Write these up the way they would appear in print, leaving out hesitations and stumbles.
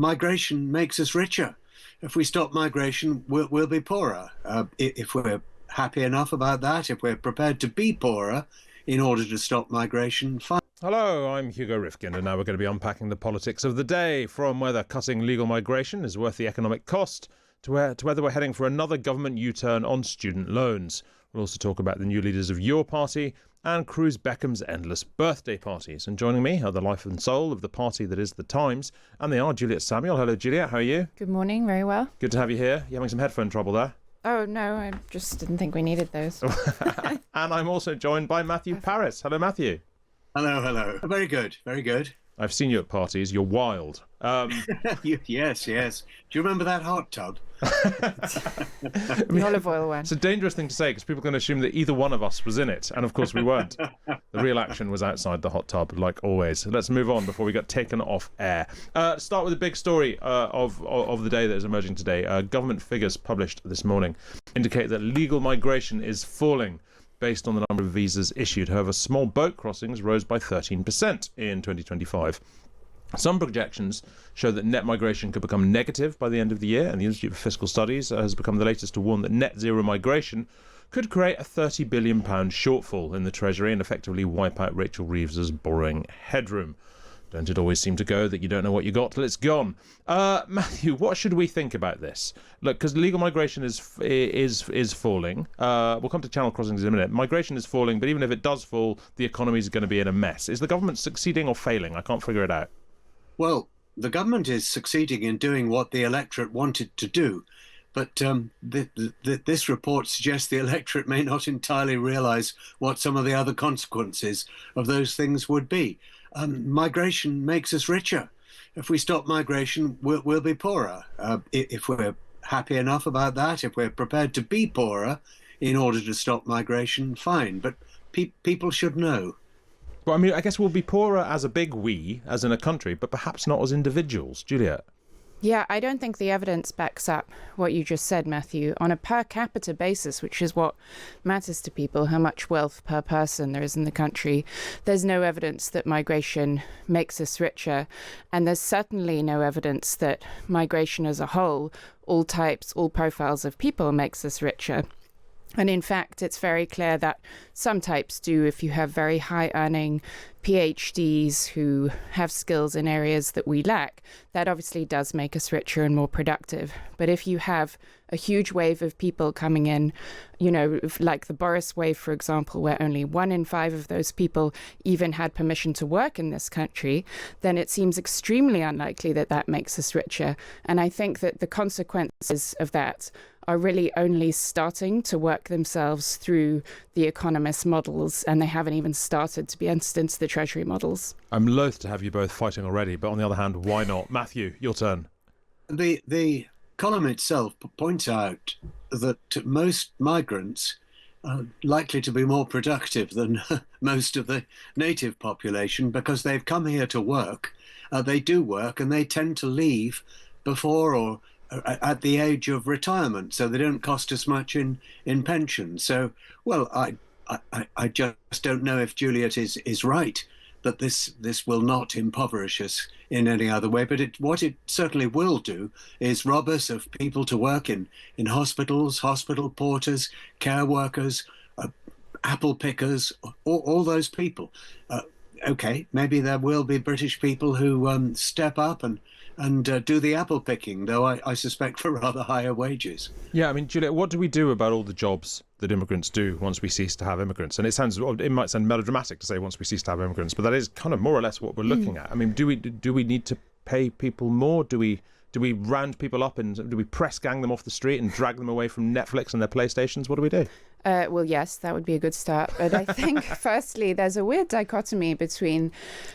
migration makes us richer. If we stop migration, we'll be poorer. If we're happy enough about that, if we're prepared to be poorer in order to stop migration, fine. Hello, I'm Hugo Rifkind, and now we're going to be unpacking the politics of the day, from whether cutting legal migration is worth the economic cost to whether we're heading for another government U-turn on student loans. We'll also talk about the new leaders of your party and Cruz Beckham's endless birthday parties. And joining me are the life and soul of the party that is the Times, and they are Juliet Samuel. Hello, Juliet. How are you? Good morning. Very well. Good to have you here. You're having some headphone trouble there. Oh, no, I just didn't think we needed those. And I'm also joined by Matthew Parris. Hello, Matthew. Hello. Very good. I've seen you at parties. You're wild. Yes. Do you remember that hot tub? The olive oil one. It's a dangerous thing to say because people are going to assume that either one of us was in it. And of course we weren't. The real action was outside the hot tub, like always. Let's move on before we get taken off air. Start with a big story of the day that is emerging today. Government figures published this morning indicate that legal migration is falling based on the number of visas issued. However, small boat crossings rose by 13% in 2025. Some projections show that net migration could become negative by the end of the year, and the Institute for Fiscal Studies has become the latest to warn that net zero migration could create a £30 billion shortfall in the Treasury and effectively wipe out Rachel Reeves's borrowing headroom. Don't it always seem to go that you don't know what you got till it's gone? Matthew, what should we think about this? Look, because legal migration is falling. We'll come to channel crossings in a minute. Migration is falling, but even if it does fall, the economy is going to be in a mess. Is the government succeeding or failing? I can't figure it out. Well, the government is succeeding in doing what the electorate wanted to do. But this report suggests the electorate may not entirely realise what some of the other consequences of those things would be. Migration makes us richer. If we stop migration, we'll be poorer. If we're happy enough about that, if we're prepared to be poorer in order to stop migration, fine. But people should know. Well, I mean, I guess we'll be poorer as a big we, as in a country, but perhaps not as individuals. Juliet? Yeah, I don't think the evidence backs up what you just said, Matthew. On a per capita basis, which is what matters to people, how much wealth per person there is in the country, there's no evidence that migration makes us richer. And there's certainly no evidence that migration as a whole, all types, all profiles of people, makes us richer. And in fact, it's very clear that some types do. If you have very high earning PhDs who have skills in areas that we lack, that obviously does make us richer and more productive. But if you have a huge wave of people coming in, like the Boris wave, for example, where only 1 in 5 of those people even had permission to work in this country, then it seems extremely unlikely that that makes us richer. And I think that the consequences of that are really only starting to work themselves through the economist models, and they haven't even started to be entered into the Treasury models. I'm loath to have you both fighting already, but on the other hand, why not? Matthew, your turn. The column itself points out that most migrants are likely to be more productive than most of the native population because they've come here to work. They do work, and they tend to leave before or at the age of retirement, so they don't cost as much in pension. So, well, I just don't know if Juliet is right that this will not impoverish us in any other way. But what it certainly will do is rob us of people to work in hospitals, hospital porters, care workers, apple pickers, all those people. Okay, maybe there will be British people who step up and do the apple picking, though I suspect for rather higher wages. Yeah, I mean, Juliet, what do we do about all the jobs that immigrants do once we cease to have immigrants? And it might sound melodramatic to say once we cease to have immigrants, but that is kind of more or less what we're looking at. I mean, do we need to pay people more? Do we round people up and do we press gang them off the street and drag them away from Netflix and their PlayStations? What do we do? Well, yes, that would be a good start. But I think, firstly, there's a weird dichotomy between,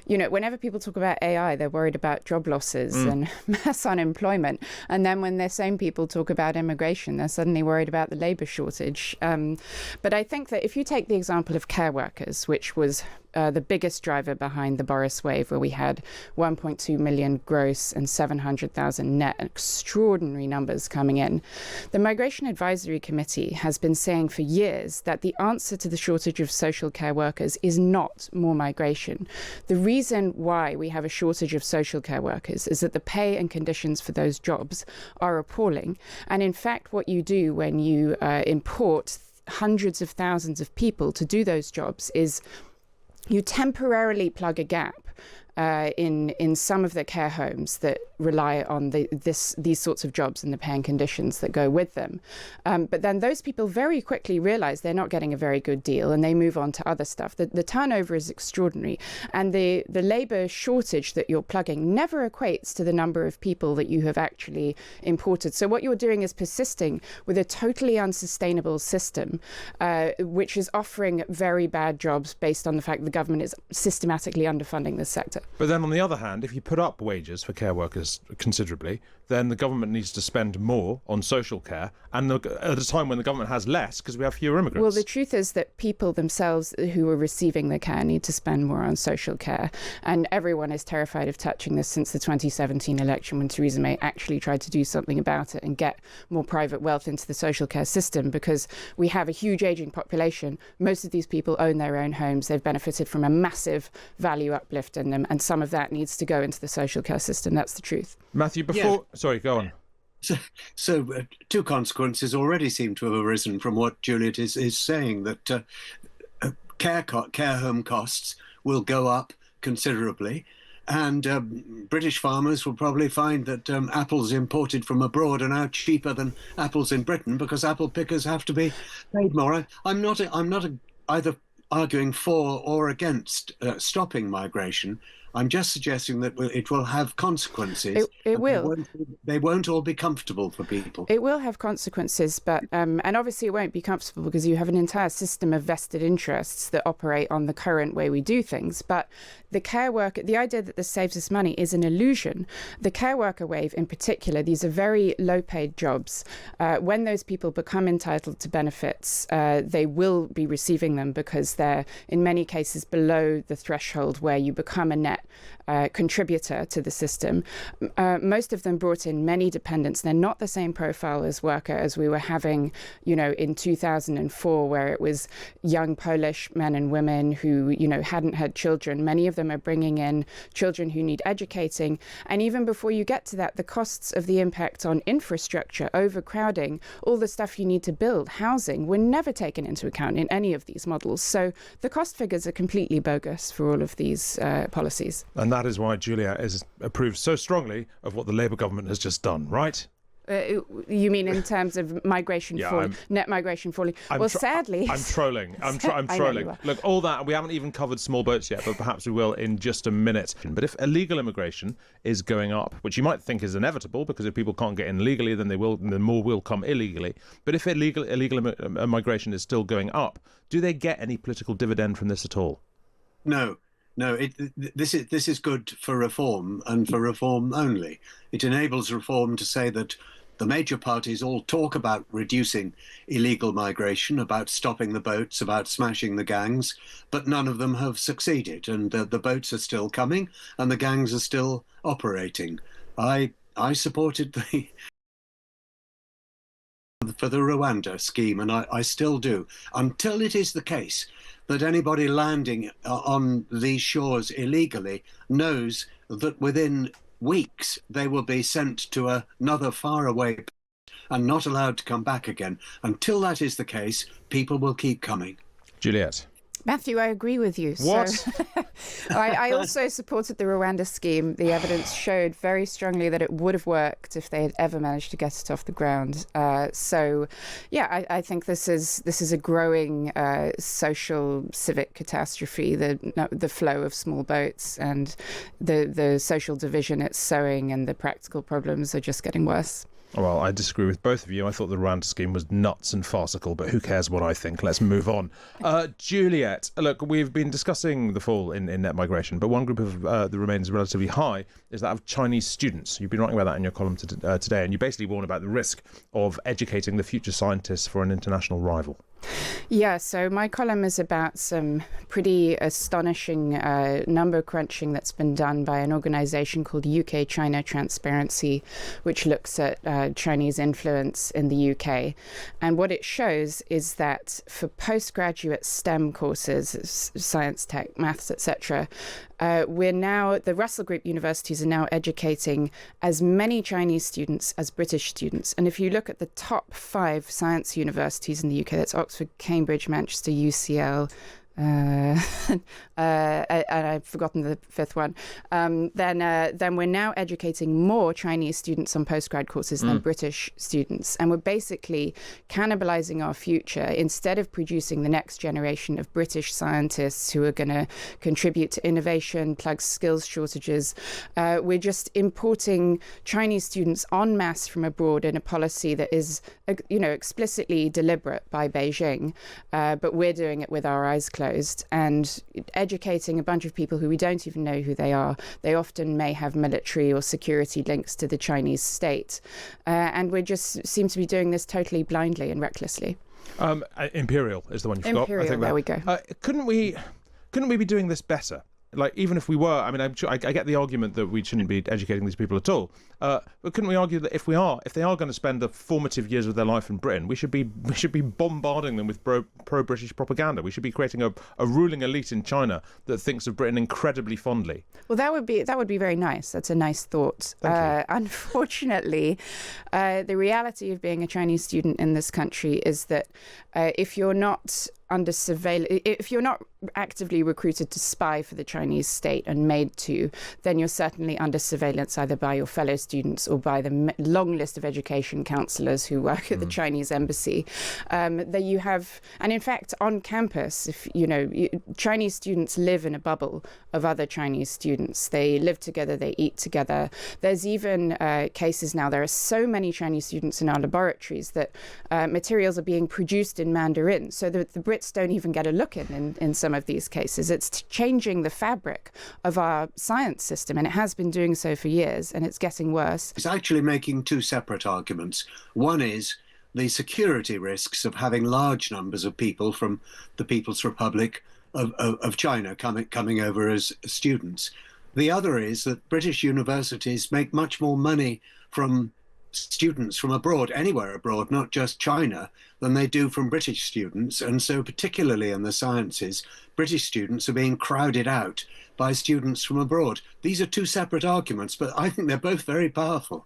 whenever people talk about AI, they're worried about job losses and mass unemployment. And then when the same people talk about immigration, they're suddenly worried about the labour shortage. But I think that if you take the example of care workers, which was the biggest driver behind the Boris wave, where we had 1.2 million gross and 700,000 net, extraordinary numbers coming in. The Migration Advisory Committee has been saying for years that the answer to the shortage of social care workers is not more migration. The reason why we have a shortage of social care workers is that the pay and conditions for those jobs are appalling. And in fact, what you do when you import hundreds of thousands of people to do those jobs is you temporarily plug a gap in some of the care homes that rely on these sorts of jobs and the pay and conditions that go with them. But then those people very quickly realize they're not getting a very good deal and they move on to other stuff. The turnover is extraordinary. And the labor shortage that you're plugging never equates to the number of people that you have actually imported. So what you're doing is persisting with a totally unsustainable system, which is offering very bad jobs based on the fact the government is systematically underfunding this sector. But then on the other hand, if you put up wages for care workers considerably, then the government needs to spend more on social care, and at a time when the government has less because we have fewer immigrants. Well, the truth is that people themselves who are receiving the care need to spend more on social care, and everyone is terrified of touching this since the 2017 election, when Theresa May actually tried to do something about it and get more private wealth into the social care system, because we have a huge ageing population. Most of these people own their own homes. They've benefited from a massive value uplift in them, and some of that needs to go into the social care system. That's the truth. Matthew, before... Yeah. Sorry, go on. So two consequences already seem to have arisen from what Juliet is saying, that care home costs will go up considerably, and British farmers will probably find that apples imported from abroad are now cheaper than apples in Britain because apple pickers have to be paid more. I'm not either arguing for or against stopping migration. I'm just suggesting that it will have consequences. It will. They won't all be comfortable for people. It will have consequences, but and obviously it won't be comfortable because you have an entire system of vested interests that operate on the current way we do things. But the care worker, the idea that this saves us money is an illusion. The care worker wave in particular, these are very low-paid jobs. When those people become entitled to benefits, they will be receiving them because they're in many cases below the threshold where you become a net contributor to the system. Most of them brought in many dependents. They're not the same profile as worker as we were having, in 2004, where it was young Polish men and women who, hadn't had children. Many of them are bringing in children who need educating. And even before you get to that, the costs of the impact on infrastructure, overcrowding, all the stuff you need to build, housing, were never taken into account in any of these models. So the cost figures are completely bogus for all of these policies. And that is why Juliet approves so strongly of what the Labour government has just done, right? You mean in terms of migration falling, net migration falling? Sadly... I'm trolling. I'm trolling. Look, all that, we haven't even covered small boats yet, but perhaps we will in just a minute. But if illegal immigration is going up, which you might think is inevitable, because if people can't get in legally, then more will come illegally. But if illegal migration is still going up, do they get any political dividend from this at all? No. No, this is good for reform, and for reform only. It enables reform to say that the major parties all talk about reducing illegal migration, about stopping the boats, about smashing the gangs, but none of them have succeeded. And the boats are still coming, and the gangs are still operating. I supported for the Rwanda scheme, and I still do, until it is the case that anybody landing on these shores illegally knows that within weeks they will be sent to another faraway and not allowed to come back again. Until that is the case, people will keep coming. Juliet. Matthew, I agree with you. What? So, I also supported the Rwanda scheme. The evidence showed very strongly that it would have worked if they had ever managed to get it off the ground. I think this is a growing social civic catastrophe. The flow of small boats and the social division it's sowing, and the practical problems are just getting worse. Well, I disagree with both of you. I thought the Rwanda scheme was nuts and farcical, but who cares what I think? Let's move on. Juliet, look, we've been discussing the fall in net migration, but one group of that remains relatively high is that of Chinese students. You've been writing about that in your column today, and you basically warn about the risk of educating the future scientists for an international rival. Yeah, so my column is about some pretty astonishing number crunching that's been done by an organization called UK-China Transparency, which looks at Chinese influence in the UK. And what it shows is that for postgraduate STEM courses, science, tech, maths, etc., the Russell Group universities are now educating as many Chinese students as British students. And if you look at the top 5 science universities in the UK, that's Oxford, Cambridge, Manchester, UCL, and I've forgotten the 5th one, then we're now educating more Chinese students on postgrad courses than British students. And we're basically cannibalizing our future. Instead of producing the next generation of British scientists who are going to contribute to innovation, plug skills shortages, we're just importing Chinese students en masse from abroad in a policy that is, explicitly deliberate by Beijing. But we're doing it with our eyes closed and educating a bunch of people who we don't even know who they are. They often may have military or security links to the Chinese state. And we just seem to be doing this totally blindly and recklessly. Imperial is the one you forgot. Imperial, I think there we go. Couldn't we be doing this better? Like, even if we were, I mean, I'm sure I get the argument that we shouldn't be educating these people at all. But couldn't we argue that if they are going to spend the formative years of their life in Britain, we should be bombarding them with pro-British propaganda. We should be creating a ruling elite in China that thinks of Britain incredibly fondly. Well, that would be very nice. That's a nice thought. Unfortunately, the reality of being a Chinese student in this country is that if you're not under surveillance, if you're not actively recruited to spy for the Chinese state and made to, then you're certainly under surveillance either by your fellow students or by the long list of education counselors who work at the Chinese embassy. That you have, and in fact, on campus, if Chinese students live in a bubble of other Chinese students. They live together, they eat together. There's even cases now. There are so many Chinese students in our laboratories that materials are being produced in Mandarin, so that the Brits don't even get a look in some of these cases. It's changing the fabric of our science system, and it has been doing so for years, and it's getting worse. It's actually making two separate arguments. One is the security risks of having large numbers of people from the People's Republic of China coming over as students. The other is that British universities make much more money from students from abroad, anywhere abroad, not just China, than they do from British students. And so particularly in the sciences, British students are being crowded out by students from abroad. These are two separate arguments, but I think they're both very powerful.